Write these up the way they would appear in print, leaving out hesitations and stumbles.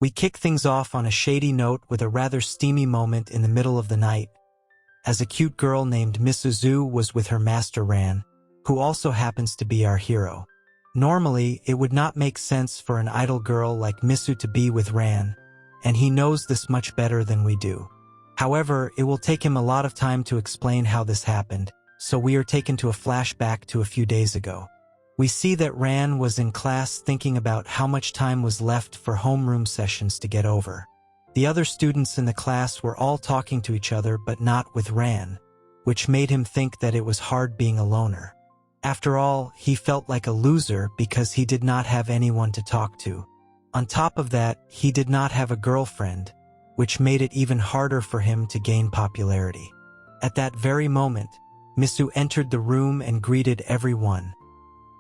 We kick things off on a shady note with a rather steamy moment in the middle of the night, as a cute girl named Misuzu was with her master Ran, who also happens to be our hero. Normally, it would not make sense for an idle girl like Misu to be with Ran, and he knows this much better than we do. However, it will take him a lot of time to explain how this happened, so we are taken to a flashback to a few days ago. We see that Ran was in class thinking about how much time was left for homeroom sessions to get over. The other students in the class were all talking to each other but not with Ran, which made him think that it was hard being a loner. After all, he felt like a loser because he did not have anyone to talk to. On top of that, he did not have a girlfriend, which made it even harder for him to gain popularity. At that very moment, Misu entered the room and greeted everyone,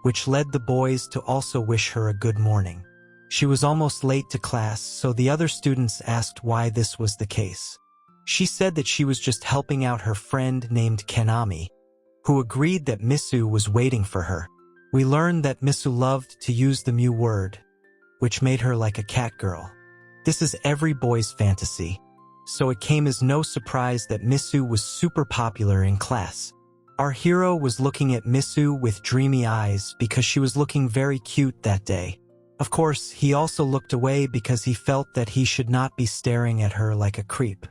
which led the boys to also wish her a good morning. She was almost late to class, so the other students asked why this was the case. She said that she was just helping out her friend named Kanami, who agreed that Misu was waiting for her. We learned that Misu loved to use the Mew word, which made her like a cat girl. This is every boy's fantasy, so it came as no surprise that Misu was super popular in class. Our hero was looking at Misu with dreamy eyes because she was looking very cute that day. Of course, he also looked away because he felt that he should not be staring at her like a creep.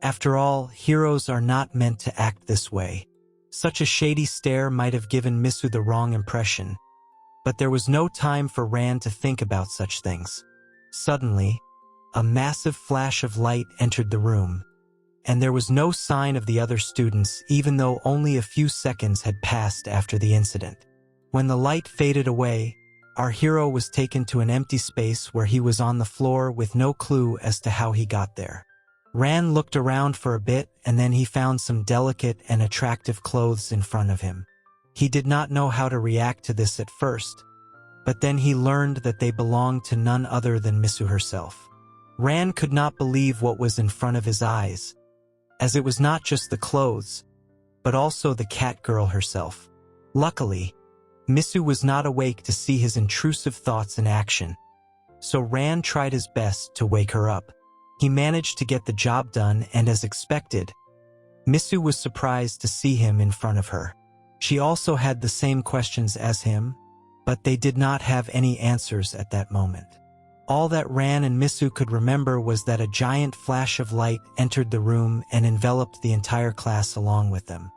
After all, heroes are not meant to act this way. Such a shady stare might have given Misu the wrong impression, but there was no time for Ran to think about such things. Suddenly, a massive flash of light entered the room, and there was no sign of the other students even though only a few seconds had passed after the incident. When the light faded away, our hero was taken to an empty space where he was on the floor with no clue as to how he got there. Ran looked around for a bit and then he found some delicate and attractive clothes in front of him. He did not know how to react to this at first, but then he learned that they belonged to none other than Misu herself. Ran could not believe what was in front of his eyes, as it was not just the clothes, but also the cat girl herself. Luckily, Misu was not awake to see his intrusive thoughts in action, so Ran tried his best to wake her up. He managed to get the job done, and as expected, Misu was surprised to see him in front of her. She also had the same questions as him, but they did not have any answers at that moment. All that Ran and Misu could remember was that a giant flash of light entered the room and enveloped the entire class along with them.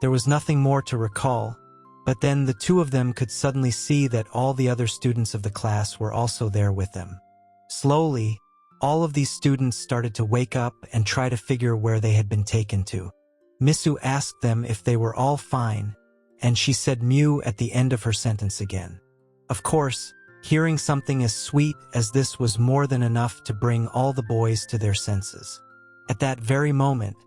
There was nothing more to recall, but then the two of them could suddenly see that all the other students of the class were also there with them. Slowly, all of these students started to wake up and try to figure where they had been taken to. Misu asked them if they were all fine, and she said Mew at the end of her sentence again. Of course, hearing something as sweet as this was more than enough to bring all the boys to their senses. At that very moment,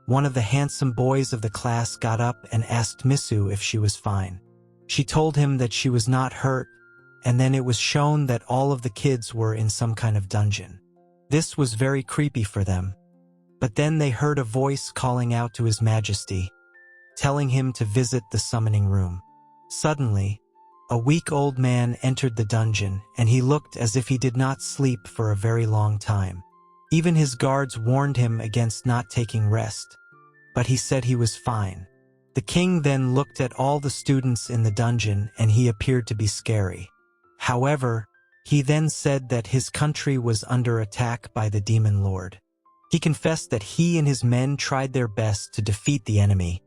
one of the handsome boys of the class got up and asked Misu if she was fine. She told him that she was not hurt, and then it was shown that all of the kids were in some kind of dungeon. This was very creepy for them, but then they heard a voice calling out to His Majesty, telling him to visit the summoning room. Suddenly, a weak old man entered the dungeon, and he looked as if he did not sleep for a very long time. Even his guards warned him against not taking rest, but he said he was fine. The king then looked at all the students in the dungeon and he appeared to be scary. However, he then said that his country was under attack by the demon lord. He confessed that he and his men tried their best to defeat the enemy,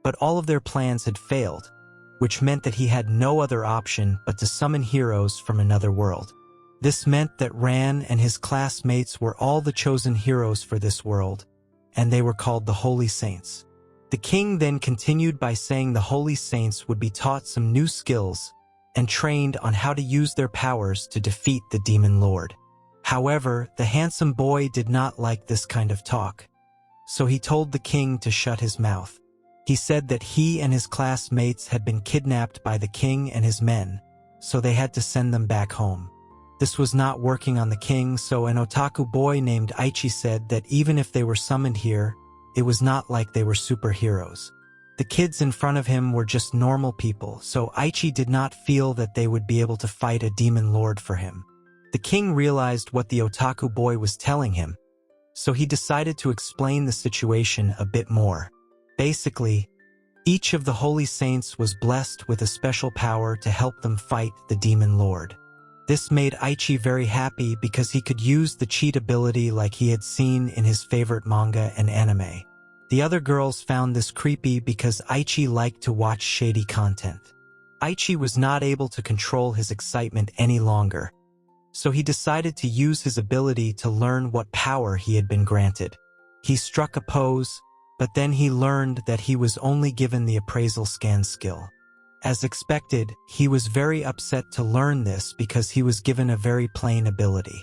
but all of their plans had failed, which meant that he had no other option but to summon heroes from another world. This meant that Ran and his classmates were all the chosen heroes for this world, and they were called the Holy Saints. The king then continued by saying the Holy Saints would be taught some new skills and trained on how to use their powers to defeat the demon lord. However, the handsome boy did not like this kind of talk, so he told the king to shut his mouth. He said that he and his classmates had been kidnapped by the king and his men, so they had to send them back home. This was not working on the king, so an otaku boy named Aichi said that even if they were summoned here, it was not like they were superheroes. The kids in front of him were just normal people, so Aichi did not feel that they would be able to fight a demon lord for him. The king realized what the otaku boy was telling him, so he decided to explain the situation a bit more. Basically, each of the holy saints was blessed with a special power to help them fight the demon lord. This made Iskeai'd very happy because he could use the cheat ability like he had seen in his favorite manga and anime. The other girls found this creepy because Iskeai'd liked to watch shady content. Iskeai'd was not able to control his excitement any longer, so he decided to use his ability to learn what power he had been granted. He struck a pose, but then he learned that he was only given the appraisal scan skill. As expected, he was very upset to learn this because he was given a very plain ability.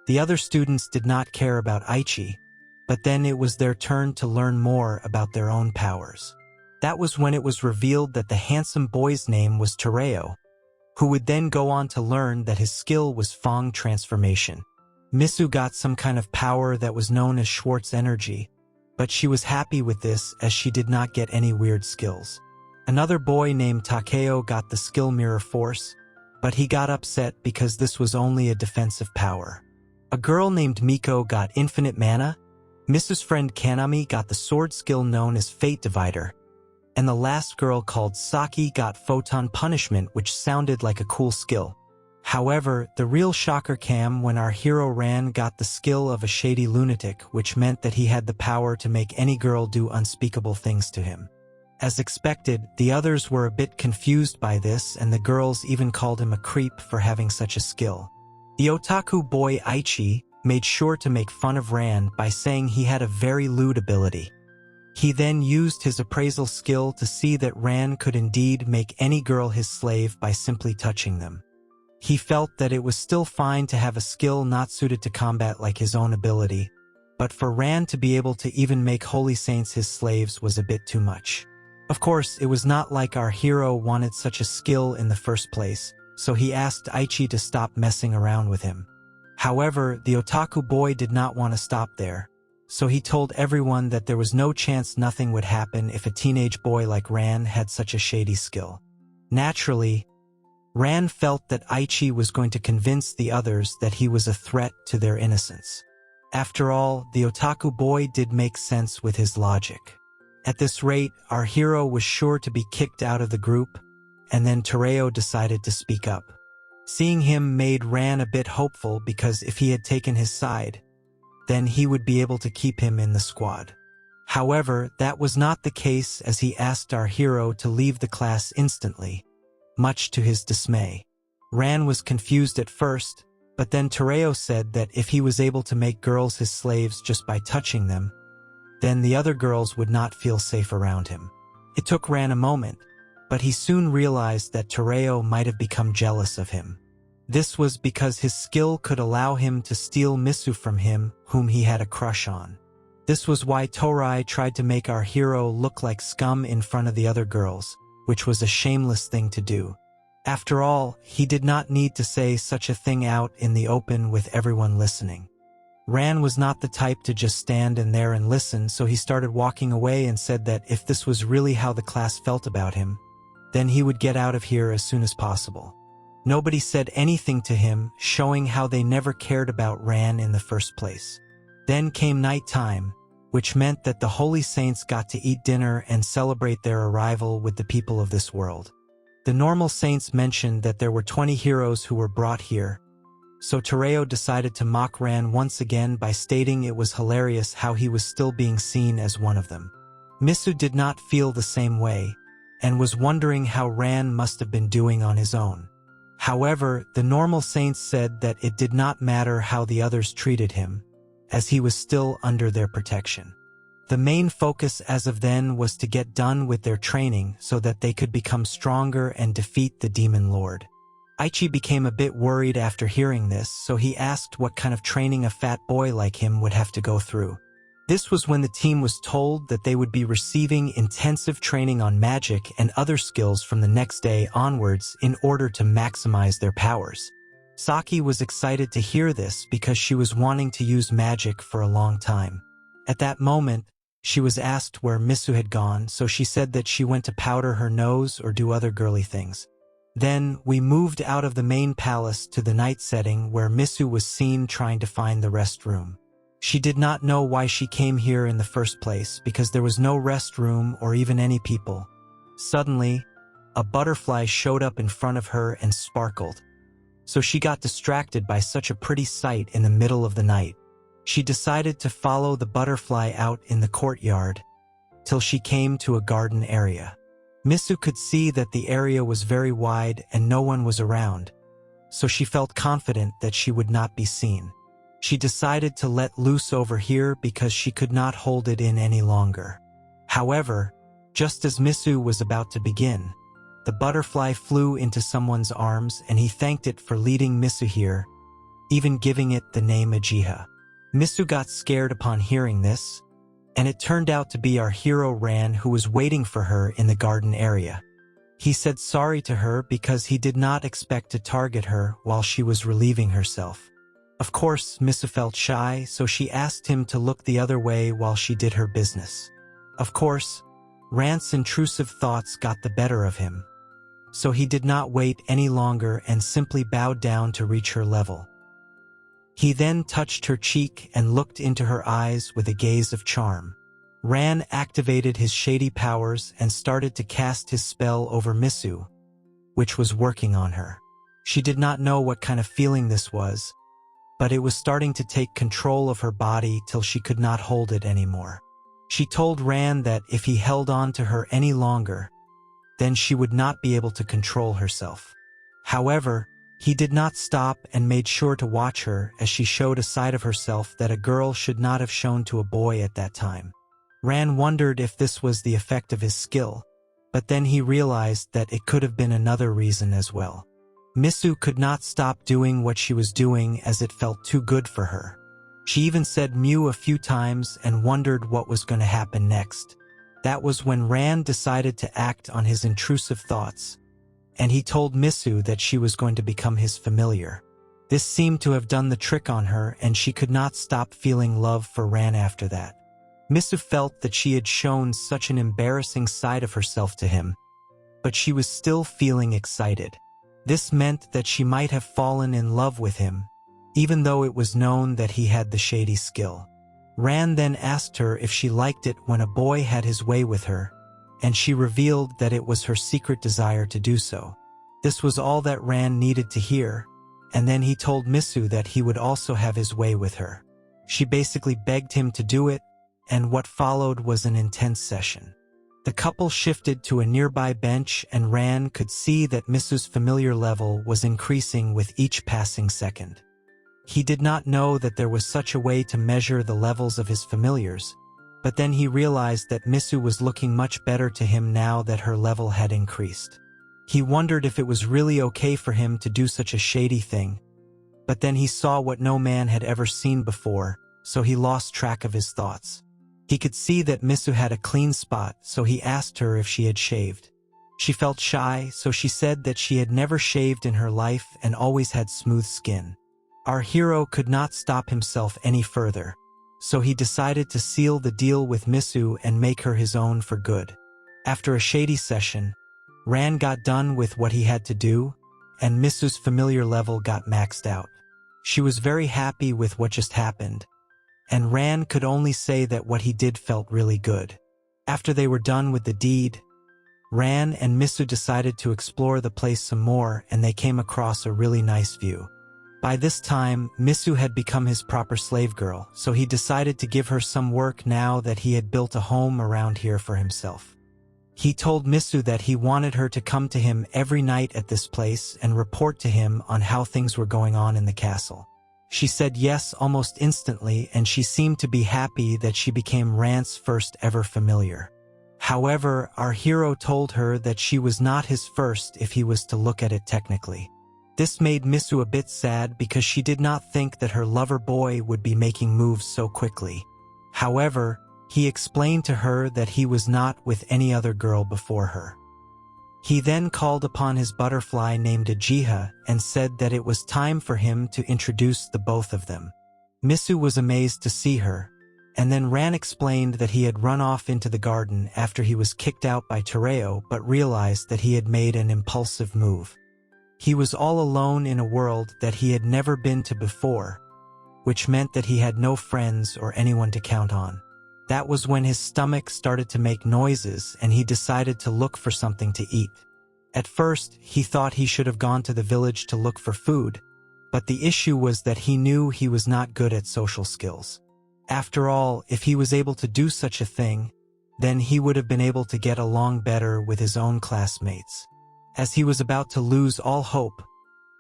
The other students did not care about Iskeai'd, but then it was their turn to learn more about their own powers. That was when it was revealed that the handsome boy's name was Tereo, who would then go on to learn that his skill was Fong transformation. Misuzu got some kind of power that was known as Schwartz energy, but she was happy with this as she did not get any weird skills. Another boy named Takeo got the skill Mirror Force, but he got upset because this was only a defensive power. A girl named Miko got infinite mana, Mrs. friend Kanami got the sword skill known as Fate Divider, and the last girl called Saki got Photon Punishment, which sounded like a cool skill. However, the real shocker came when our hero Ran got the skill of a shady lunatic, which meant that he had the power to make any girl do unspeakable things to him. As expected, the others were a bit confused by this, and the girls even called him a creep for having such a skill. The otaku boy Iskeai'd made sure to make fun of Ran by saying he had a very lewd ability. He then used his appraisal skill to see that Ran could indeed make any girl his slave by simply touching them. He felt that it was still fine to have a skill not suited to combat like his own ability, but for Ran to be able to even make holy saints his slaves was a bit too much. Of course, it was not like our hero wanted such a skill in the first place, so he asked Iskeai'd to stop messing around with him. However, the otaku boy did not want to stop there, so he told everyone that there was no chance nothing would happen if a teenage boy like Ran had such a shady skill. Naturally, Ran felt that Iskeai'd was going to convince the others that he was a threat to their innocence. After all, the otaku boy did make sense with his logic. At this rate, our hero was sure to be kicked out of the group, and then Tereo decided to speak up. Seeing him made Ran a bit hopeful because if he had taken his side, then he would be able to keep him in the squad. However, that was not the case as he asked our hero to leave the class instantly, much to his dismay. Ran was confused at first, but then Tereo said that if he was able to make girls his slaves just by touching them, then the other girls would not feel safe around him. It took Ran a moment, but he soon realized that Tereo might have become jealous of him. This was because his skill could allow him to steal Misuzu from him, whom he had a crush on. This was why Torai tried to make our hero look like scum in front of the other girls, which was a shameless thing to do. After all, he did not need to say such a thing out in the open with everyone listening. Ran was not the type to just stand in there and listen, so he started walking away and said that if this was really how the class felt about him, then he would get out of here as soon as possible. Nobody said anything to him, showing how they never cared about Ran in the first place. Then came night time, which meant that the holy saints got to eat dinner and celebrate their arrival with the people of this world. The normal saints mentioned that there were 20 heroes who were brought here, so Tereo decided to mock Ran once again by stating it was hilarious how he was still being seen as one of them. Misuzu did not feel the same way, and was wondering how Ran must have been doing on his own. However, the normal saints said that it did not matter how the others treated him, as he was still under their protection. The main focus as of then was to get done with their training so that they could become stronger and defeat the demon lord. Iskeai'd became a bit worried after hearing this, so he asked what kind of training a fat boy like him would have to go through. This was when the team was told that they would be receiving intensive training on magic and other skills from the next day onwards in order to maximize their powers. Saki was excited to hear this because she was wanting to use magic for a long time. At that moment, she was asked where Misuzu had gone, so she said that she went to powder her nose or do other girly things. Then, we moved out of the main palace to the night setting where Misu was seen trying to find the rest room. She did not know why she came here in the first place because there was no rest room or even any people. Suddenly, a butterfly showed up in front of her and sparkled. So she got distracted by such a pretty sight in the middle of the night. She decided to follow the butterfly out in the courtyard till she came to a garden area. Misu could see that the area was very wide and no one was around, so she felt confident that she would not be seen. She decided to let loose over here because she could not hold it in any longer. However, just as Misu was about to begin, the butterfly flew into someone's arms and he thanked it for leading Misu here, even giving it the name Ajiha. Misu got scared upon hearing this, and it turned out to be our hero Ran who was waiting for her in the garden area. He said sorry to her because he did not expect to target her while she was relieving herself. Of course, Misu felt shy, so she asked him to look the other way while she did her business. Of course, Ran's intrusive thoughts got the better of him, so he did not wait any longer and simply bowed down to reach her level. He then touched her cheek and looked into her eyes with a gaze of charm. Ran activated his shady powers and started to cast his spell over Misu, which was working on her. She did not know what kind of feeling this was, but it was starting to take control of her body till she could not hold it anymore. She told Ran that if he held on to her any longer, then she would not be able to control herself. However, he did not stop and made sure to watch her as she showed a side of herself that a girl should not have shown to a boy at that time. Ran wondered if this was the effect of his skill, but then he realized that it could have been another reason as well. Misu could not stop doing what she was doing as it felt too good for her. She even said mew a few times and wondered what was going to happen next. That was when Ran decided to act on his intrusive thoughts, and he told Misu that she was going to become his familiar. This seemed to have done the trick on her, and she could not stop feeling love for Ran after that. Misu felt that she had shown such an embarrassing side of herself to him, but she was still feeling excited. This meant that she might have fallen in love with him, even though it was known that he had the shady skill. Ran then asked her if she liked it when a boy had his way with her, and she revealed that it was her secret desire to do so. This was all that Ran needed to hear, and then he told Misu that he would also have his way with her. She basically begged him to do it, and what followed was an intense session. The couple shifted to a nearby bench and Ran could see that Misu's familiar level was increasing with each passing second. He did not know that there was such a way to measure the levels of his familiars, but then he realized that Misu was looking much better to him now that her level had increased. He wondered if it was really okay for him to do such a shady thing, but then he saw what no man had ever seen before, so he lost track of his thoughts. He could see that Misu had a clean spot, so he asked her if she had shaved. She felt shy, so she said that she had never shaved in her life and always had smooth skin. Our hero could not stop himself any further, so he decided to seal the deal with Misu and make her his own for good. After a shady session, Ran got done with what he had to do, and Misu's familiar level got maxed out. She was very happy with what just happened, and Ran could only say that what he did felt really good. After they were done with the deed, Ran and Misu decided to explore the place some more, and they came across a really nice view. By this time, Misu had become his proper slave girl, so he decided to give her some work now that he had built a home around here for himself. He told Misu that he wanted her to come to him every night at this place and report to him on how things were going on in the castle. She said yes almost instantly, and she seemed to be happy that she became Ran's first ever familiar. However, our hero told her that she was not his first if he was to look at it technically. This made Misu a bit sad because she did not think that her lover boy would be making moves so quickly. However, he explained to her that he was not with any other girl before her. He then called upon his butterfly named Ajiha and said that it was time for him to introduce the both of them. Misu was amazed to see her, and then Ran explained that he had run off into the garden after he was kicked out by Tereo but realized that he had made an impulsive move. He was all alone in a world that he had never been to before, which meant that he had no friends or anyone to count on. That was when his stomach started to make noises and he decided to look for something to eat. At first, he thought he should have gone to the village to look for food, but the issue was that he knew he was not good at social skills. After all, if he was able to do such a thing, then he would have been able to get along better with his own classmates. As he was about to lose all hope,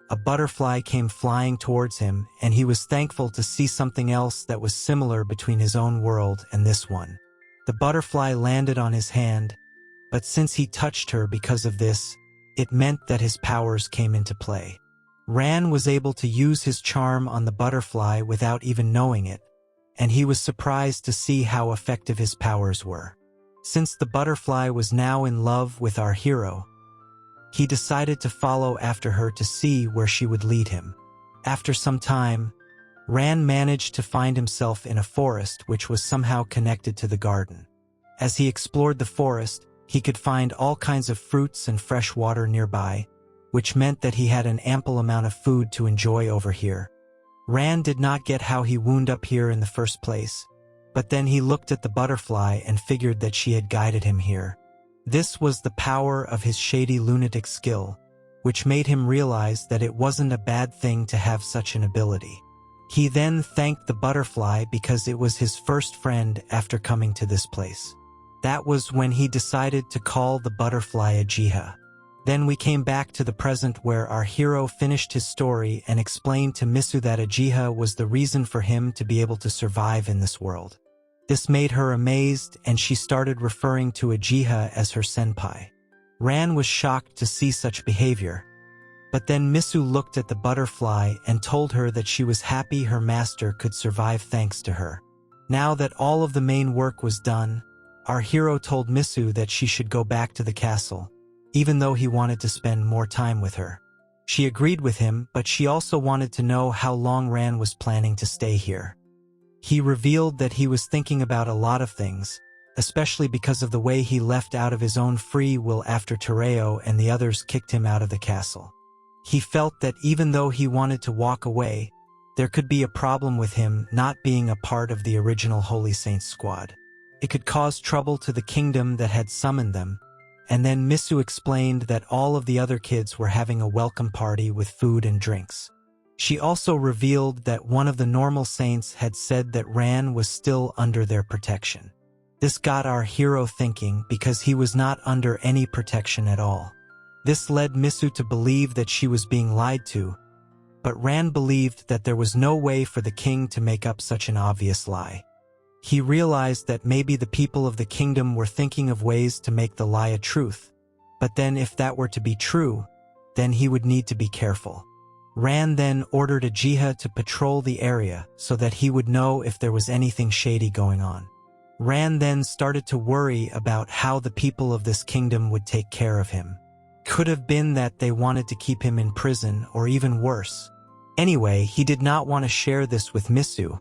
a butterfly came flying towards him, and he was thankful to see something else that was similar between his own world and this one. The butterfly landed on his hand, but since he touched her because of this, it meant that his powers came into play. Ran was able to use his charm on the butterfly without even knowing it, and he was surprised to see how effective his powers were. Since the butterfly was now in love with our hero, he decided to follow after her to see where she would lead him. After some time, Ran managed to find himself in a forest which was somehow connected to the garden. As he explored the forest, he could find all kinds of fruits and fresh water nearby, which meant that he had an ample amount of food to enjoy over here. Ran did not get how he wound up here in the first place, but then he looked at the butterfly and figured that she had guided him here. This was the power of his shady lunatic skill, which made him realize that it wasn't a bad thing to have such an ability. He then thanked the butterfly because it was his first friend after coming to this place. That was when he decided to call the butterfly Iskeai'd. Then we came back to the present where our hero finished his story and explained to Misuzu that Iskeai'd was the reason for him to be able to survive in this world. This made her amazed, and she started referring to Iskeai'd as her senpai. Ran was shocked to see such behavior, but then Misuzu looked at the butterfly and told her that she was happy her master could survive thanks to her. Now that all of the main work was done, our hero told Misuzu that she should go back to the castle, even though he wanted to spend more time with her. She agreed with him, but she also wanted to know how long Ran was planning to stay here. He revealed that he was thinking about a lot of things, especially because of the way he left out of his own free will after Tereo and the others kicked him out of the castle. He felt that even though he wanted to walk away, there could be a problem with him not being a part of the original Holy Saints squad. It could cause trouble to the kingdom that had summoned them, and then Misuzu explained that all of the other kids were having a welcome party with food and drinks. She also revealed that one of the normal saints had said that Ran was still under their protection. This got our hero thinking because he was not under any protection at all. This led Misuzu to believe that she was being lied to, but Ran believed that there was no way for the king to make up such an obvious lie. He realized that maybe the people of the kingdom were thinking of ways to make the lie a truth, but then if that were to be true, then he would need to be careful. Ran then ordered Iskeai'd to patrol the area so that he would know if there was anything shady going on. Ran then started to worry about how the people of this kingdom would take care of him. Could have been that they wanted to keep him in prison or even worse. Anyway, he did not want to share this with Misuzu,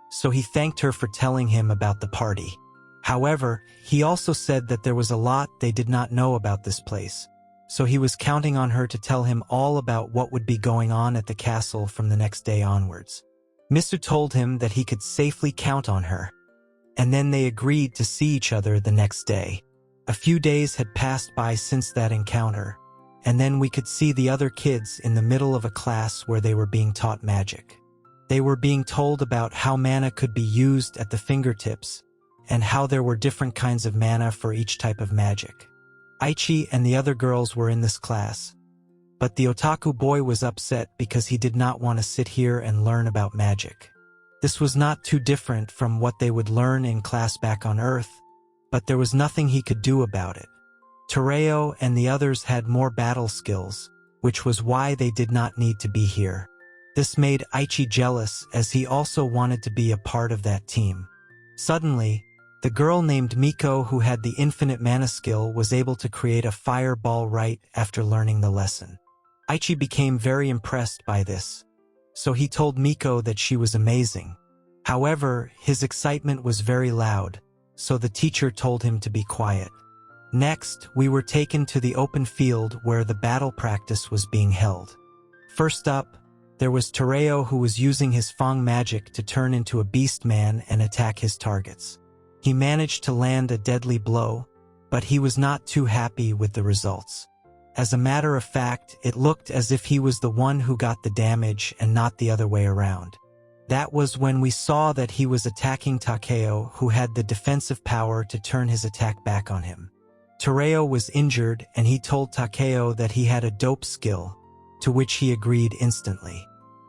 so he thanked her for telling him about the party. However, he also said that there was a lot they did not know about this place, so he was counting on her to tell him all about what would be going on at the castle from the next day onwards. Misuzu told him that he could safely count on her, and then they agreed to see each other the next day. A few days had passed by since that encounter, and then we could see the other kids in the middle of a class where they were being taught magic. They were being told about how mana could be used at the fingertips, and how there were different kinds of mana for each type of magic. Aichi and the other girls were in this class, but the otaku boy was upset because he did not want to sit here and learn about magic. This was not too different from what they would learn in class back on Earth, but there was nothing he could do about it. Tereo and the others had more battle skills, which was why they did not need to be here. This made Aichi jealous as he also wanted to be a part of that team. Suddenly, the girl named Miko who had the infinite mana skill was able to create a fireball right after learning the lesson. Aichi became very impressed by this, so he told Miko that she was amazing. However, his excitement was very loud, so the teacher told him to be quiet. Next, we were taken to the open field where the battle practice was being held. First up, there was Tereo, who was using his Fang magic to turn into a beast man and attack his targets. He managed to land a deadly blow, but he was not too happy with the results. As a matter of fact, it looked as if he was the one who got the damage and not the other way around. That was when we saw that he was attacking Takeo, who had the defensive power to turn his attack back on him. Tereo was injured and he told Takeo that he had a dope skill, to which he agreed instantly.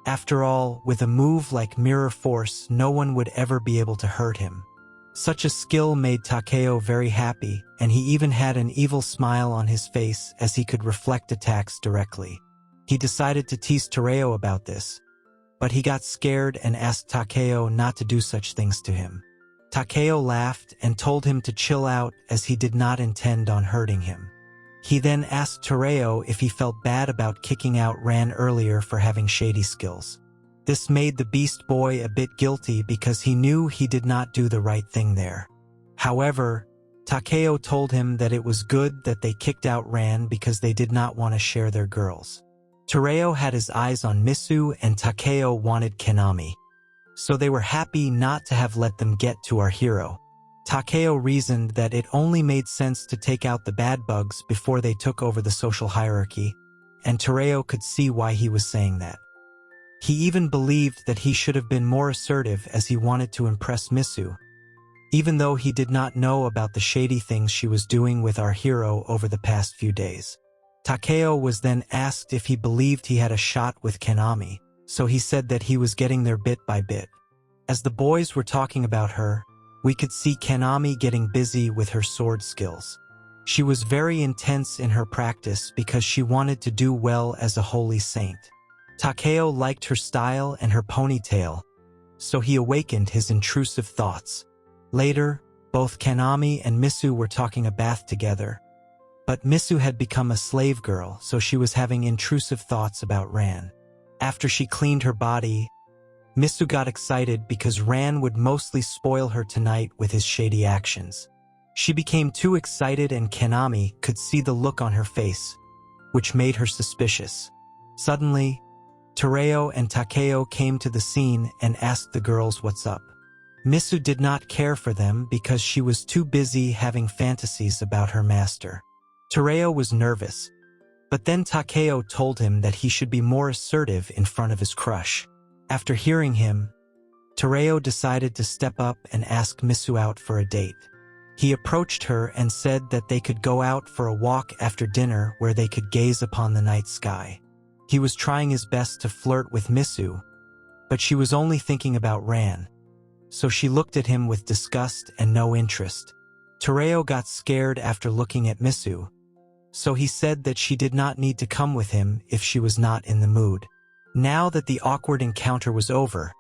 After all, with a move like Mirror Force, no one would ever be able to hurt him. Such a skill made Takeo very happy, and he even had an evil smile on his face as he could reflect attacks directly. He decided to tease Tereo about this, but he got scared and asked Takeo not to do such things to him. Takeo laughed and told him to chill out as he did not intend on hurting him. He then asked Tereo if he felt bad about kicking out Ran earlier for having shady skills. This made the Beast Boy a bit guilty because he knew he did not do the right thing there. However, Takeo told him that it was good that they kicked out Ran because they did not want to share their girls. Tereo had his eyes on Misu and Takeo wanted Kanami, so they were happy not to have let them get to our hero. Takeo reasoned that it only made sense to take out the bad bugs before they took over the social hierarchy, and Tereo could see why he was saying that. He even believed that he should have been more assertive as he wanted to impress Misu, even though he did not know about the shady things she was doing with our hero over the past few days. Takeo was then asked if he believed he had a shot with Kanami, so he said that he was getting there bit by bit. As the boys were talking about her, we could see Kanami getting busy with her sword skills. She was very intense in her practice because she wanted to do well as a holy saint. Takeo liked her style and her ponytail, so he awakened his intrusive thoughts. Later, both Kanami and Misu were taking a bath together, but Misu had become a slave girl, so she was having intrusive thoughts about Ran. After she cleaned her body, Misu got excited because Ran would mostly spoil her tonight with his shady actions. She became too excited and Kanami could see the look on her face, which made her suspicious. Suddenly, Tereo and Takeo came to the scene and asked the girls what's up. Misu did not care for them because she was too busy having fantasies about her master. Tereo was nervous, but then Takeo told him that he should be more assertive in front of his crush. After hearing him, Tereo decided to step up and ask Misu out for a date. He approached her and said that they could go out for a walk after dinner where they could gaze upon the night sky. He was trying his best to flirt with Misu, but she was only thinking about Ran, so she looked at him with disgust and no interest. Tereo got scared after looking at Misu, so he said that she did not need to come with him if she was not in the mood. Now that the awkward encounter was over,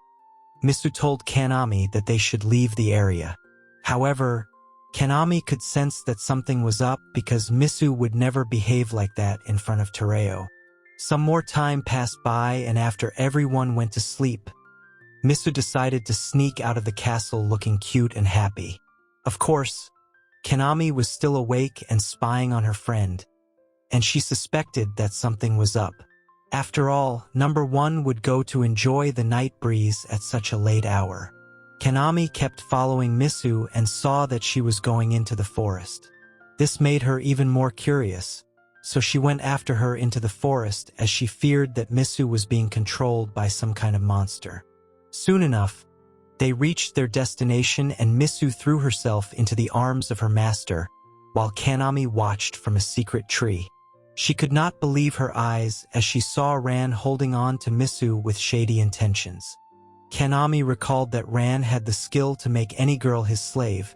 Misu told Kanami that they should leave the area. However, Kanami could sense that something was up because Misu would never behave like that in front of Tereo. Some more time passed by, and after everyone went to sleep, Misu decided to sneak out of the castle looking cute and happy. Of course, Kanami was still awake and spying on her friend, and she suspected that something was up. After all, number one would go to enjoy the night breeze at such a late hour. Kanami kept following Misu and saw that she was going into the forest. This made her even more curious, so she went after her into the forest as she feared that Misu was being controlled by some kind of monster. Soon enough, they reached their destination and Misu threw herself into the arms of her master, while Kanami watched from a secret tree. She could not believe her eyes as she saw Ran holding on to Misu with shady intentions. Kanami recalled that Ran had the skill to make any girl his slave,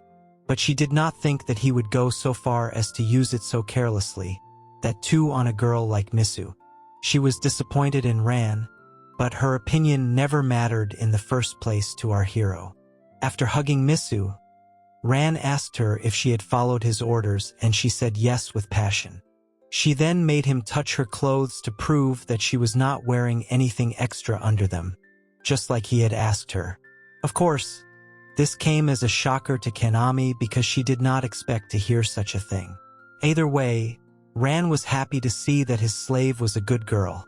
but she did not think that he would go so far as to use it so carelessly, that too on a girl like Misu. She was disappointed in Ran, but her opinion never mattered in the first place to our hero. After hugging Misu, Ran asked her if she had followed his orders and she said yes with passion. She then made him touch her clothes to prove that she was not wearing anything extra under them, just like he had asked her. Of course, this came as a shocker to Kanami because she did not expect to hear such a thing. Either way, Ran was happy to see that his slave was a good girl.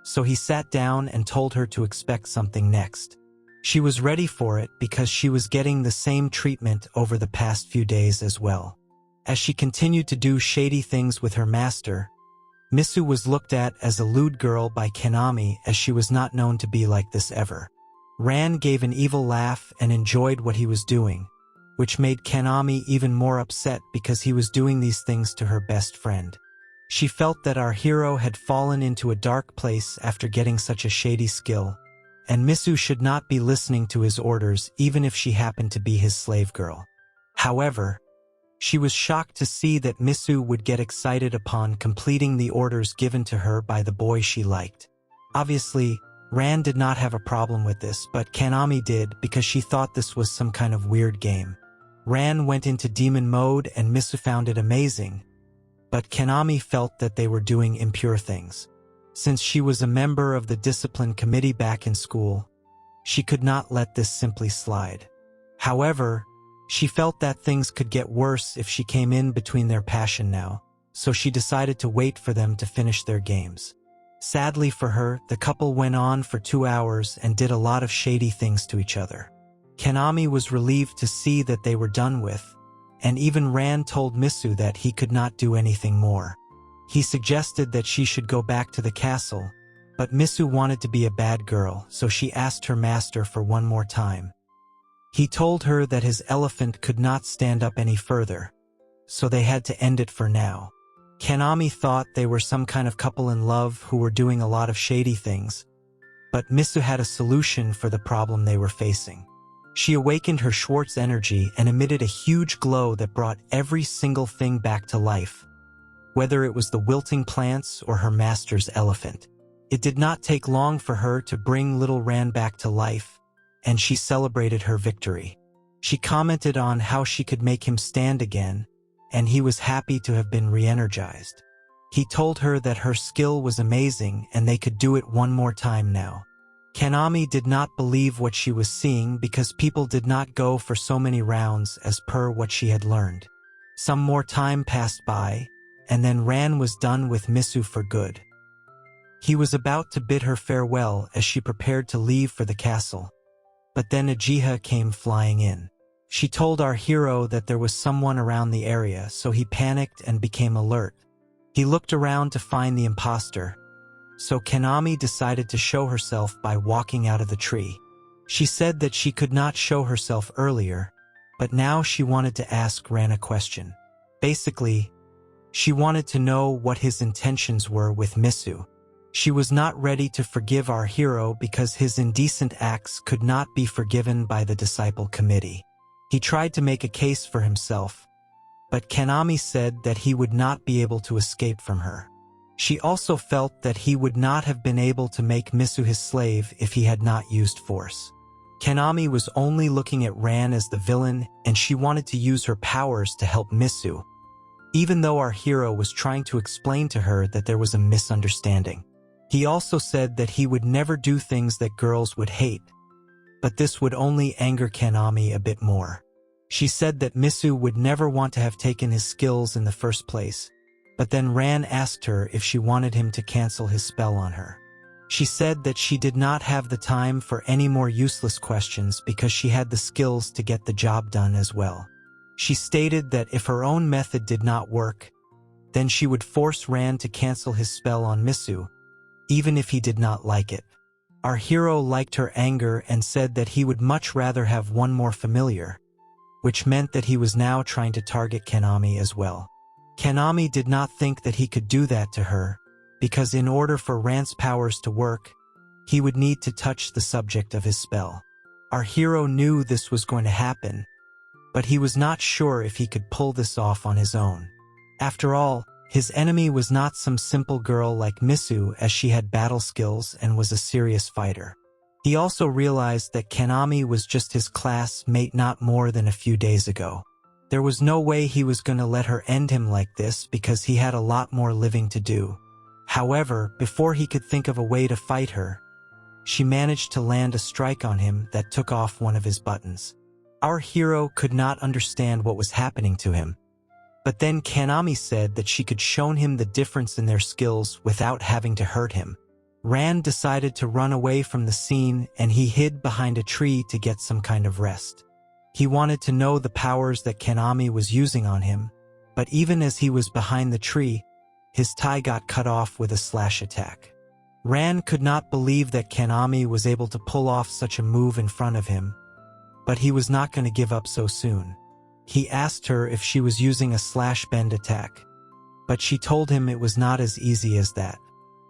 So he sat down and told her to expect something next. She was ready for it because she was getting the same treatment over the past few days as well. As she continued to do shady things with her master, Misu was looked at as a lewd girl by Kanami, as she was not known to be like this ever. Ran gave an evil laugh and enjoyed what he was doing, which made Kanami even more upset because he was doing these things to her best friend. She felt that our hero had fallen into a dark place after getting such a shady skill, and Misu should not be listening to his orders even if she happened to be his slave girl. However, she was shocked to see that Misu would get excited upon completing the orders given to her by the boy she liked. Obviously, Ran did not have a problem with this, but Kanami did because she thought this was some kind of weird game. Ran went into demon mode and Misu found it amazing, but Kanami felt that they were doing impure things. Since she was a member of the discipline committee back in school, she could not let this simply slide. However, she felt that things could get worse if she came in between their passion now, so she decided to wait for them to finish their games. Sadly for her, the couple went on for 2 hours and did a lot of shady things to each other. Kanami was relieved to see that they were done with, and even Ran told Misu that he could not do anything more. He suggested that she should go back to the castle, but Misu wanted to be a bad girl, so she asked her master for one more time. He told her that his elephant could not stand up any further, so they had to end it for now. Kanami thought they were some kind of couple in love who were doing a lot of shady things, but Misu had a solution for the problem they were facing. She awakened her Schwartz energy and emitted a huge glow that brought every single thing back to life, whether it was the wilting plants or her master's elephant. It did not take long for her to bring little Ran back to life, and she celebrated her victory. She commented on how she could make him stand again, and he was happy to have been re-energized. He told her that her skill was amazing and they could do it one more time now. Kanami did not believe what she was seeing because people did not go for so many rounds as per what she had learned. Some more time passed by, and then Ran was done with Misu for good. He was about to bid her farewell as she prepared to leave for the castle, but then Uchiha came flying in. She told our hero that there was someone around the area, so he panicked and became alert. He looked around to find the imposter, so Kanami decided to show herself by walking out of the tree. She said that she could not show herself earlier, but now she wanted to ask Ran a question. Basically, she wanted to know what his intentions were with Misu. She was not ready to forgive our hero because his indecent acts could not be forgiven by the disciple committee. He tried to make a case for himself, but Kanami said that he would not be able to escape from her. She also felt that he would not have been able to make Misu his slave if he had not used force. Kanami was only looking at Ran as the villain, and she wanted to use her powers to help Misu, even though our hero was trying to explain to her that there was a misunderstanding. He also said that he would never do things that girls would hate, but this would only anger Kanami a bit more. She said that Misu would never want to have taken his skills in the first place, but then Ran asked her if she wanted him to cancel his spell on her. She said that she did not have the time for any more useless questions because she had the skills to get the job done as well. She stated that if her own method did not work, then she would force Ran to cancel his spell on Misu, even if he did not like it. Our hero liked her anger and said that he would much rather have one more familiar, which meant that he was now trying to target Kanami as well. Kanami did not think that he could do that to her, because in order for Ran's powers to work, he would need to touch the subject of his spell. Our hero knew this was going to happen, but he was not sure if he could pull this off on his own. After all, his enemy was not some simple girl like Misu, as she had battle skills and was a serious fighter. He also realized that Kanami was just his classmate not more than a few days ago. There was no way he was going to let her end him like this because he had a lot more living to do. However, before he could think of a way to fight her, she managed to land a strike on him that took off one of his buttons. Our hero could not understand what was happening to him, But then Kanami said that she could show him the difference in their skills without having to hurt him. Ran decided to run away from the scene, and he hid behind a tree to get some kind of rest. He wanted to know the powers that Kanami was using on him, but even as he was behind the tree, his tie got cut off with a slash attack. Ran could not believe that Kanami was able to pull off such a move in front of him, but he was not going to give up so soon. He asked her if she was using a slash bend attack, but she told him it was not as easy as that.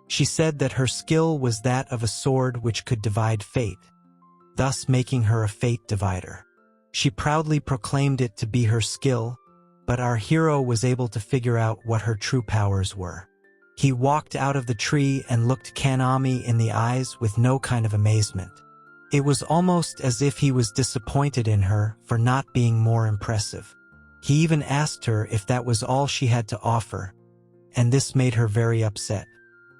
She said that her skill was that of a sword which could divide fate, thus making her a fate divider. She proudly proclaimed it to be her skill, but our hero was able to figure out what her true powers were. He walked out of the tree and looked Kanami in the eyes with no kind of amazement. It was almost as if he was disappointed in her for not being more impressive. He even asked her if that was all she had to offer, and this made her very upset.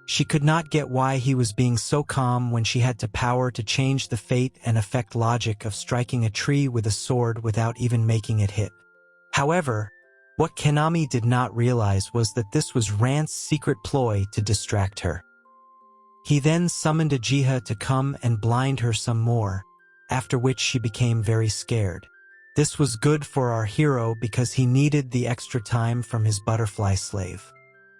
She could not get why he was being so calm when she had the power to change the fate and affect logic of striking a tree with a sword without even making it hit. However, what Kanami did not realize was that this was Ran's secret ploy to distract her. He then summoned a Jiha to come and blind her some more, after which she became very scared. This was good for our hero because he needed the extra time from his butterfly slave.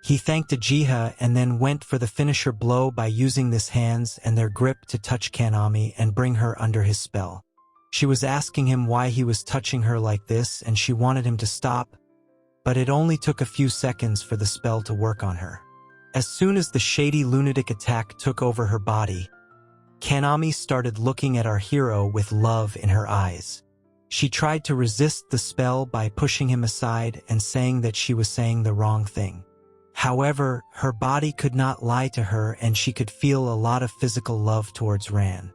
He thanked a Jiha and then went for the finisher blow by using his hands and their grip to touch Kanami and bring her under his spell. She was asking him why he was touching her like this, and she wanted him to stop, but it only took a few seconds for the spell to work on her. As soon as the shady lunatic attack took over her body, Kanami started looking at our hero with love in her eyes. She tried to resist the spell by pushing him aside and saying that she was saying the wrong thing. However, her body could not lie to her, and she could feel a lot of physical love towards Ran.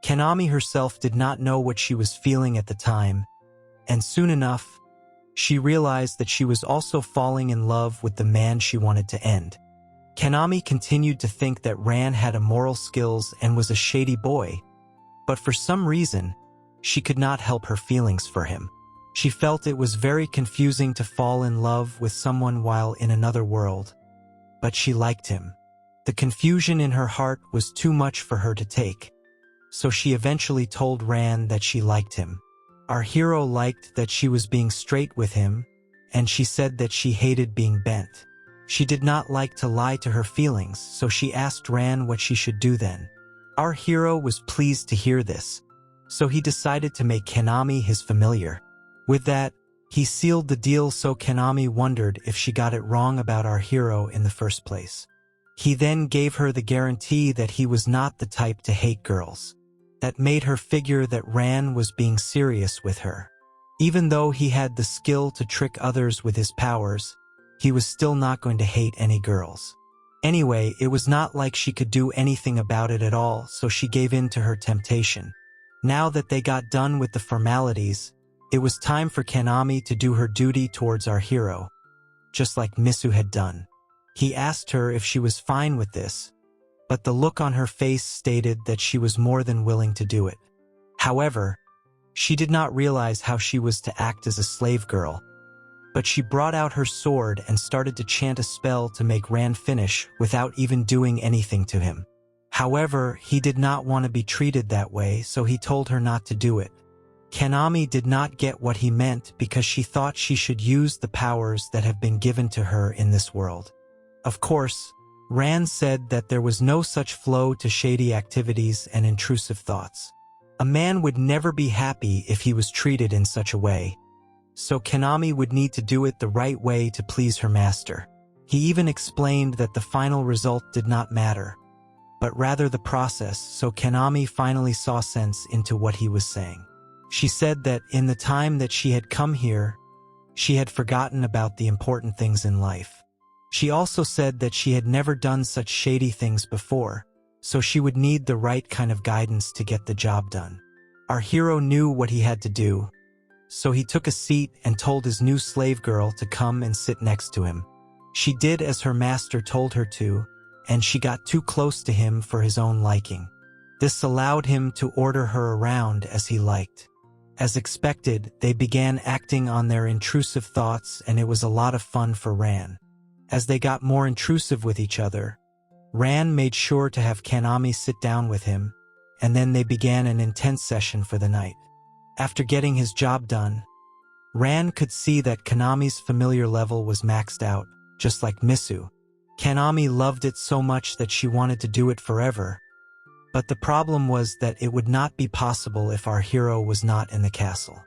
Kanami herself did not know what she was feeling at the time, and soon enough, she realized that she was also falling in love with the man she wanted to end. Kanami continued to think that Ran had immoral skills and was a shady boy, but for some reason, she could not help her feelings for him. She felt it was very confusing to fall in love with someone while in another world, but she liked him. The confusion in her heart was too much for her to take, so she eventually told Ran that she liked him. Our hero liked that she was being straight with him, and she said that she hated being bent. She did not like to lie to her feelings, so she asked Ran what she should do then. Our hero was pleased to hear this, so he decided to make Kanami his familiar. With that, he sealed the deal, so Kanami wondered if she got it wrong about our hero in the first place. He then gave her the guarantee that he was not the type to hate girls. That made her figure that Ran was being serious with her. Even though he had the skill to trick others with his powers, he was still not going to hate any girls. Anyway, it was not like she could do anything about it at all, so she gave in to her temptation. Now that they got done with the formalities, it was time for Kanami to do her duty towards our hero, just like Misuzu had done. He asked her if she was fine with this, but the look on her face stated that she was more than willing to do it. However, she did not realize how she was to act as a slave girl, but she brought out her sword and started to chant a spell to make Ran finish without even doing anything to him. However, he did not want to be treated that way, so he told her not to do it. Kanami did not get what he meant because she thought she should use the powers that have been given to her in this world. Of course, Ran said that there was no such flow to shady activities and intrusive thoughts. A man would never be happy if he was treated in such a way, so Kanami would need to do it the right way to please her master. He even explained that the final result did not matter, but rather the process, so Kanami finally saw sense into what he was saying. She said that in the time that she had come here, she had forgotten about the important things in life. She also said that she had never done such shady things before, so she would need the right kind of guidance to get the job done. Our hero knew what he had to do, so he took a seat and told his new slave girl to come and sit next to him. She did as her master told her to, and she got too close to him for his own liking. This allowed him to order her around as he liked. As expected, they began acting on their intrusive thoughts, and it was a lot of fun for Ran. As they got more intrusive with each other, Ran made sure to have Kanami sit down with him, and then they began an intense session for the night. After getting his job done, Ran could see that Kanami's familiar level was maxed out, just like Misuzu. Kanami loved it so much that she wanted to do it forever, but the problem was that it would not be possible if our hero was not in the castle.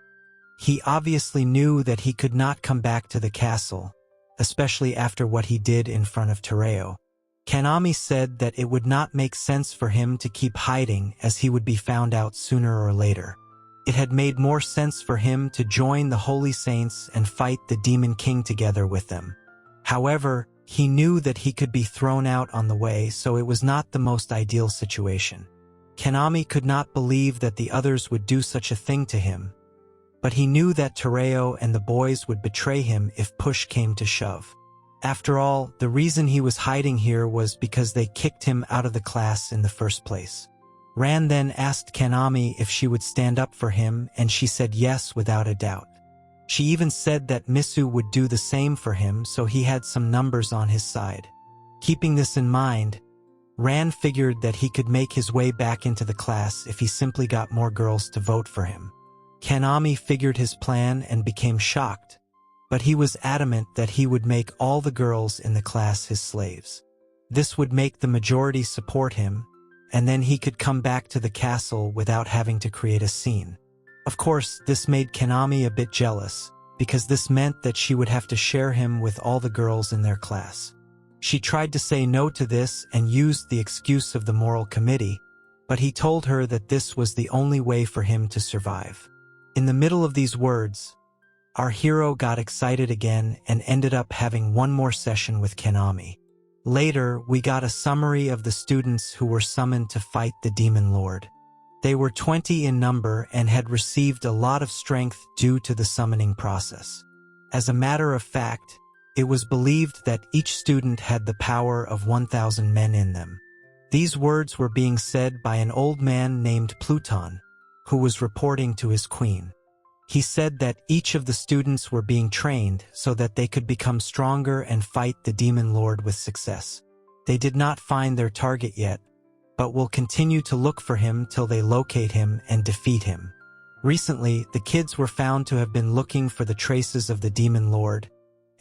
He obviously knew that he could not come back to the castle, especially after what he did in front of Tereo. Kanami said that it would not make sense for him to keep hiding, as he would be found out sooner or later. It had made more sense for him to join the Holy Saints and fight the Demon King together with them. However, he knew that he could be thrown out on the way, so it was not the most ideal situation. Kanami could not believe that the others would do such a thing to him, but he knew that Tereo and the boys would betray him if push came to shove. After all, the reason he was hiding here was because they kicked him out of the class in the first place. Ran then asked Kanami if she would stand up for him, and she said yes without a doubt. She even said that Misuzu would do the same for him, so he had some numbers on his side. Keeping this in mind, Ran figured that he could make his way back into the class if he simply got more girls to vote for him. Kanami figured his plan and became shocked, but he was adamant that he would make all the girls in the class his slaves. This would make the majority support him, and then he could come back to the castle without having to create a scene. Of course, this made Kanami a bit jealous, because this meant that she would have to share him with all the girls in their class. She tried to say no to this and used the excuse of the moral committee, but he told her that this was the only way for him to survive. In the middle of these words, our hero got excited again and ended up having one more session with Kanami. Later, we got a summary of the students who were summoned to fight the Demon Lord. They were 20 in number and had received a lot of strength due to the summoning process. As a matter of fact, it was believed that each student had the power of 1,000 men in them. These words were being said by an old man named Pluton, who was reporting to his queen. He said that each of the students were being trained so that they could become stronger and fight the Demon Lord with success. They did not find their target yet, but will continue to look for him till they locate him and defeat him. Recently, the kids were found to have been looking for the traces of the Demon Lord,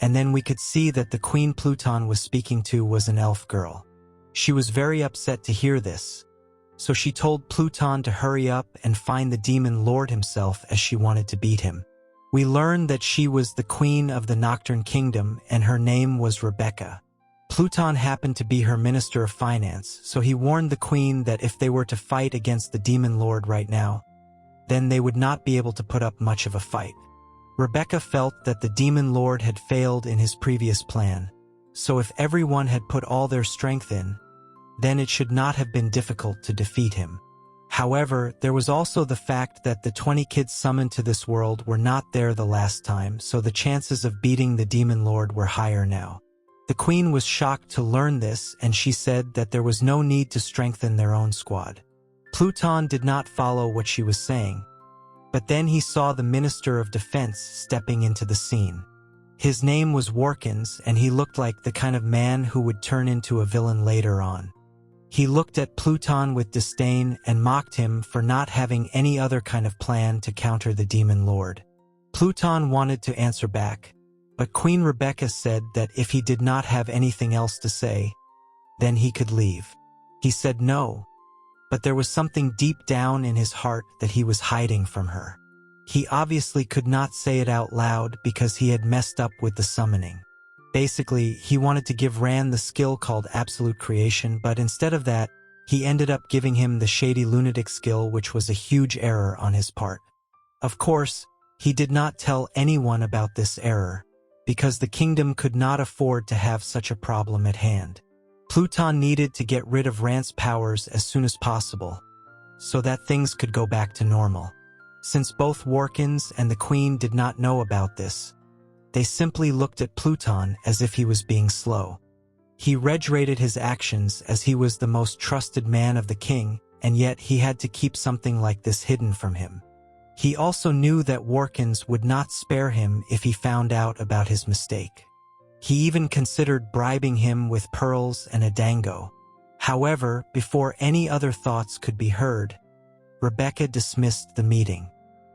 and then we could see that the Queen Pluton was speaking to was an elf girl. She was very upset to hear this, so she told Pluton to hurry up and find the Demon Lord himself, as she wanted to beat him. We learned that she was the Queen of the Nocturne Kingdom and her name was Rebecca. Pluton happened to be her Minister of Finance, so he warned the Queen that if they were to fight against the Demon Lord right now, then they would not be able to put up much of a fight. Rebecca felt that the Demon Lord had failed in his previous plan, so if everyone had put all their strength in, then it should not have been difficult to defeat him. However, there was also the fact that the 20 kids summoned to this world were not there the last time, so the chances of beating the Demon Lord were higher now. The Queen was shocked to learn this, and she said that there was no need to strengthen their own squad. Pluton did not follow what she was saying, but then he saw the Minister of Defense stepping into the scene. His name was Warkins, and he looked like the kind of man who would turn into a villain later on. He looked at Pluton with disdain and mocked him for not having any other kind of plan to counter the Demon Lord. Pluton wanted to answer back, but Queen Rebecca said that if he did not have anything else to say, then he could leave. He said no, but there was something deep down in his heart that he was hiding from her. He obviously could not say it out loud because he had messed up with the summoning. Basically, he wanted to give Ran the skill called Absolute Creation, but instead of that, he ended up giving him the Shady Lunatic skill, which was a huge error on his part. Of course, he did not tell anyone about this error, because the kingdom could not afford to have such a problem at hand. Pluton needed to get rid of Ran's powers as soon as possible, so that things could go back to normal. Since both Warkins and the Queen did not know about this, they simply looked at Pluton as if he was being slow. He regretted his actions as he was the most trusted man of the king, and yet he had to keep something like this hidden from him. He also knew that Warkins would not spare him if he found out about his mistake. He even considered bribing him with pearls and a dango. However, before any other thoughts could be heard, Rebecca dismissed the meeting.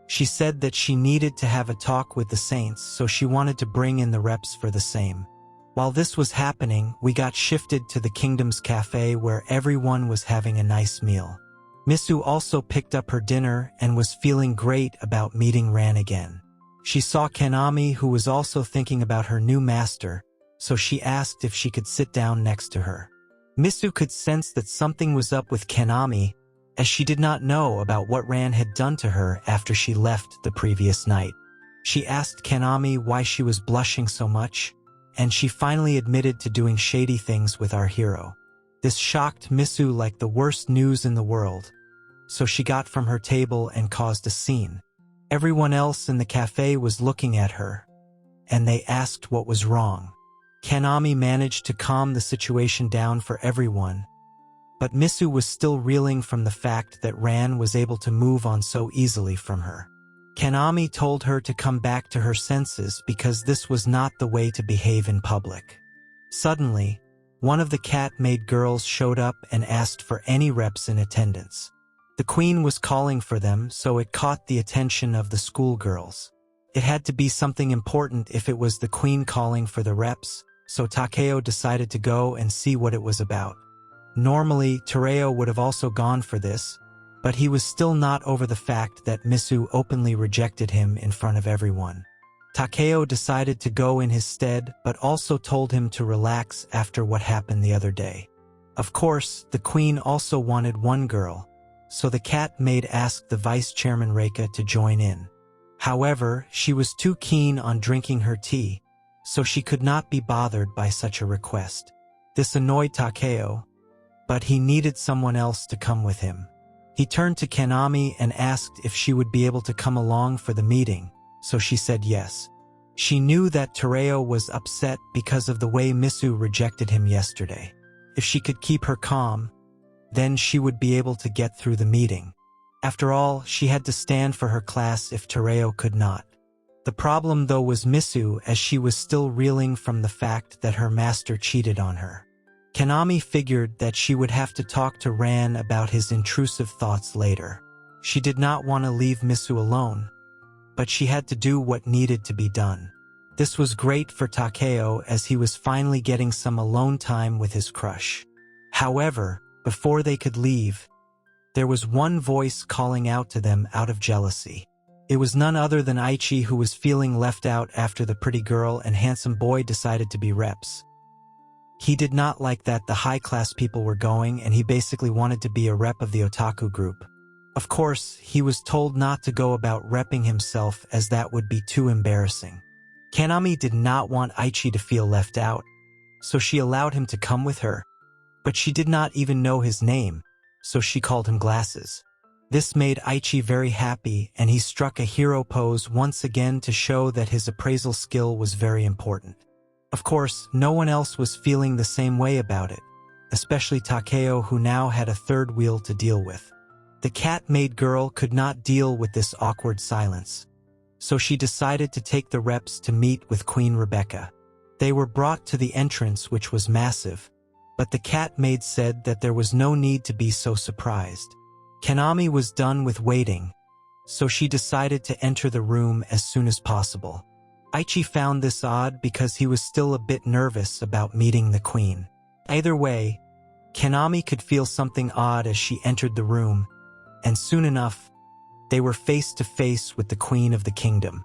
She said that she needed to have a talk with the Saints, so she wanted to bring in the reps for the same. While this was happening, we got shifted to the Kingdom's cafe where everyone was having a nice meal. Misuzu also picked up her dinner and was feeling great about meeting Ran again. She saw Kanami, who was also thinking about her new master, so she asked if she could sit down next to her. Misuzu could sense that something was up with Kanami, as she did not know about what Ran had done to her after she left the previous night. She asked Kanami why she was blushing so much, and she finally admitted to doing shady things with our hero. This shocked Misuzu like the worst news in the world, so she got from her table and caused a scene. Everyone else in the cafe was looking at her, and they asked what was wrong. Kanami managed to calm the situation down for everyone, but Misuzu was still reeling from the fact that Ran was able to move on so easily from her. Kanami told her to come back to her senses because this was not the way to behave in public. Suddenly, one of the cat-maid girls showed up and asked for any reps in attendance. The queen was calling for them, so it caught the attention of the schoolgirls. It had to be something important if it was the queen calling for the reps, so Takeo decided to go and see what it was about. Normally, Tereo would have also gone for this, but he was still not over the fact that Misuzu openly rejected him in front of everyone. Takeo decided to go in his stead, but also told him to relax after what happened the other day. Of course, the queen also wanted one girl, so the cat maid asked the vice chairman Reika to join in. However, she was too keen on drinking her tea, so she could not be bothered by such a request. This annoyed Takeo, but he needed someone else to come with him. He turned to Kanami and asked if she would be able to come along for the meeting, so she said yes. She knew that Tereo was upset because of the way Misuzu rejected him yesterday. If she could keep her calm, then she would be able to get through the meeting. After all, she had to stand for her class if Tereo could not. The problem though was Misuzu, as she was still reeling from the fact that her master cheated on her. Kanami figured that she would have to talk to Ran about his intrusive thoughts later. She did not want to leave Misuzu alone, but she had to do what needed to be done. This was great for Takeo as he was finally getting some alone time with his crush. However, before they could leave, there was one voice calling out to them out of jealousy. It was none other than Aichi, who was feeling left out after the pretty girl and handsome boy decided to be reps. He did not like that the high-class people were going, and he basically wanted to be a rep of the otaku group. Of course, he was told not to go about repping himself as that would be too embarrassing. Kanami did not want Aichi to feel left out, so she allowed him to come with her, but she did not even know his name, so she called him Glasses. This made Aichi very happy, and he struck a hero pose once again to show that his appraisal skill was very important. Of course, no one else was feeling the same way about it, especially Takeo, who now had a third wheel to deal with. The cat-maid girl could not deal with this awkward silence, so she decided to take the reps to meet with Queen Rebecca. They were brought to the entrance, which was massive, but the cat-maid said that there was no need to be so surprised. Kanami was done with waiting, so she decided to enter the room as soon as possible. Aichi found this odd because he was still a bit nervous about meeting the queen. Either way, Kanami could feel something odd as she entered the room, and soon enough, they were face to face with the queen of the kingdom.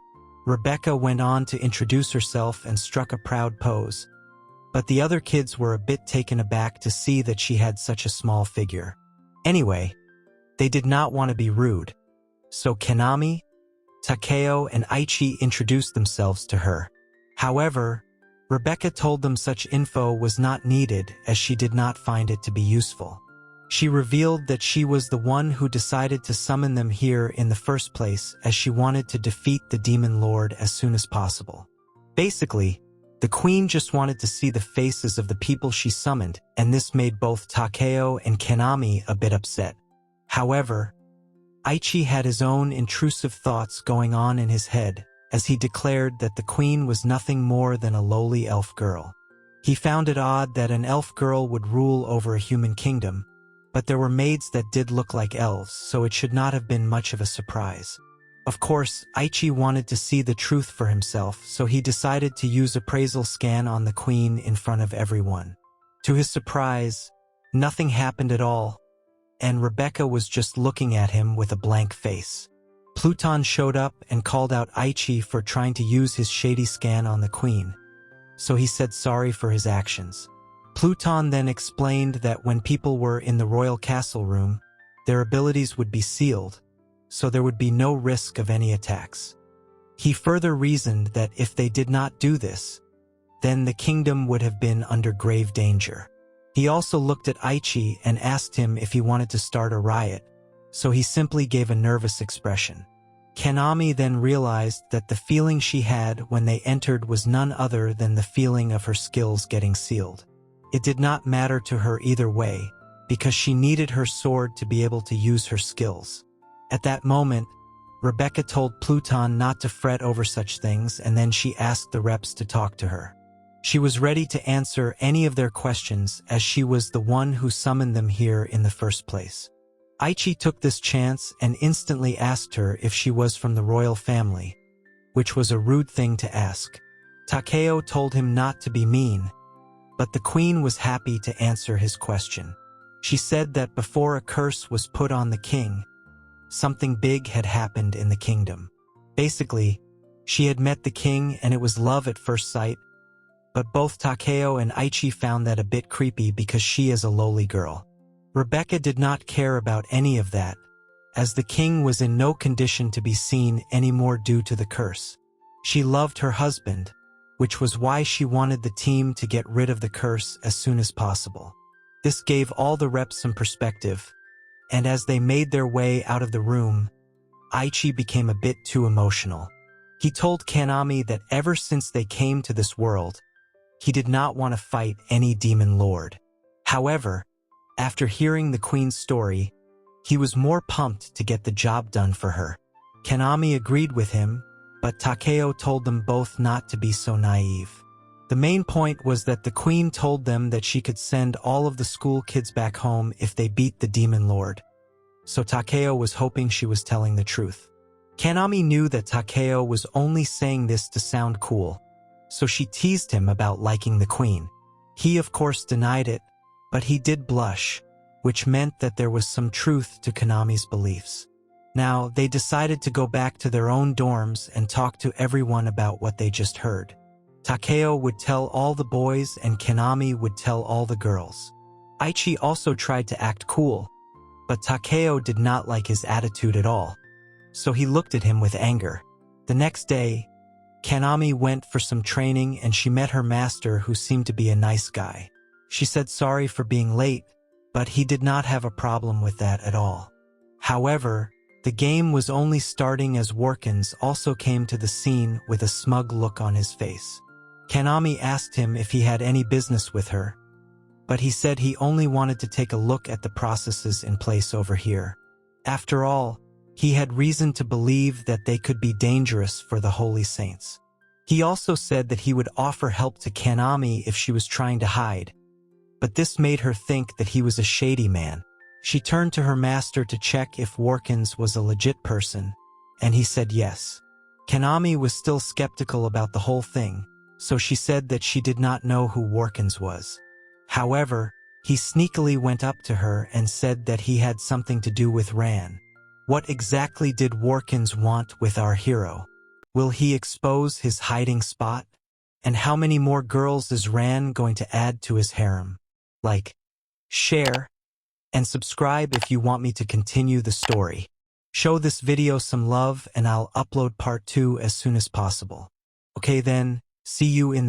Rebecca went on to introduce herself and struck a proud pose, but the other kids were a bit taken aback to see that she had such a small figure. Anyway, they did not want to be rude, so Kanami, Takeo, and Aichi introduced themselves to her. However, Rebecca told them such info was not needed as she did not find it to be useful. She revealed that she was the one who decided to summon them here in the first place, as she wanted to defeat the demon lord as soon as possible. Basically, the queen just wanted to see the faces of the people she summoned, and this made both Takeo and Kanami a bit upset. However, Aichi had his own intrusive thoughts going on in his head as he declared that the queen was nothing more than a lowly elf girl. He found it odd that an elf girl would rule over a human kingdom, but there were maids that did look like elves, so it should not have been much of a surprise. Of course, Aichi wanted to see the truth for himself, so he decided to use appraisal scan on the queen in front of everyone. To his surprise, nothing happened at all, and Rebecca was just looking at him with a blank face. Pluton showed up and called out Aichi for trying to use his shady scan on the queen, so he said sorry for his actions. Pluton then explained that when people were in the royal castle room, their abilities would be sealed, so there would be no risk of any attacks. He further reasoned that if they did not do this, then the kingdom would have been under grave danger. He also looked at Aichi and asked him if he wanted to start a riot, so he simply gave a nervous expression. Kanami then realized that the feeling she had when they entered was none other than the feeling of her skills getting sealed. It did not matter to her either way, because she needed her sword to be able to use her skills. At that moment, Rebecca told Pluton not to fret over such things, and then she asked the reps to talk to her. She was ready to answer any of their questions as she was the one who summoned them here in the first place. Aichi took this chance and instantly asked her if she was from the royal family, which was a rude thing to ask. Takeo told him not to be mean, but the queen was happy to answer his question. She said that before a curse was put on the king, something big had happened in the kingdom. Basically, she had met the king and it was love at first sight, but both Takeo and Aichi found that a bit creepy because she is a lowly girl. Rebecca did not care about any of that, as the king was in no condition to be seen anymore due to the curse. She loved her husband, which was why she wanted the team to get rid of the curse as soon as possible. This gave all the reps some perspective, and as they made their way out of the room, Aichi became a bit too emotional. He told Kanami that ever since they came to this world, he did not want to fight any demon lord. However, after hearing the queen's story, he was more pumped to get the job done for her. Kanami agreed with him, but Takeo told them both not to be so naive. The main point was that the queen told them that she could send all of the school kids back home if they beat the demon lord. So Takeo was hoping she was telling the truth. Kanami knew that Takeo was only saying this to sound cool, so she teased him about liking the queen. He of course denied it, but he did blush, which meant that there was some truth to Kanami's beliefs. Now, they decided to go back to their own dorms and talk to everyone about what they just heard. Takeo would tell all the boys and Kanami would tell all the girls. Aichi also tried to act cool, but Takeo did not like his attitude at all, so he looked at him with anger. The next day, Kanami went for some training and she met her master, who seemed to be a nice guy. She said sorry for being late, but he did not have a problem with that at all. However, the game was only starting as Workins also came to the scene with a smug look on his face. Kanami asked him if he had any business with her, but he said he only wanted to take a look at the processes in place over here. After all, he had reason to believe that they could be dangerous for the holy saints. He also said that he would offer help to Kanami if she was trying to hide, but this made her think that he was a shady man. She turned to her master to check if Workins was a legit person, and he said yes. Kanami was still skeptical about the whole thing, so she said that she did not know who Workins was. However, he sneakily went up to her and said that he had something to do with Ran. What exactly did Workins want with our hero? Will he expose his hiding spot? And how many more girls is Ran going to add to his harem? Like, share, and subscribe if you want me to continue the story. Show this video some love and I'll upload part 2 as soon as possible. Okay then, see you in the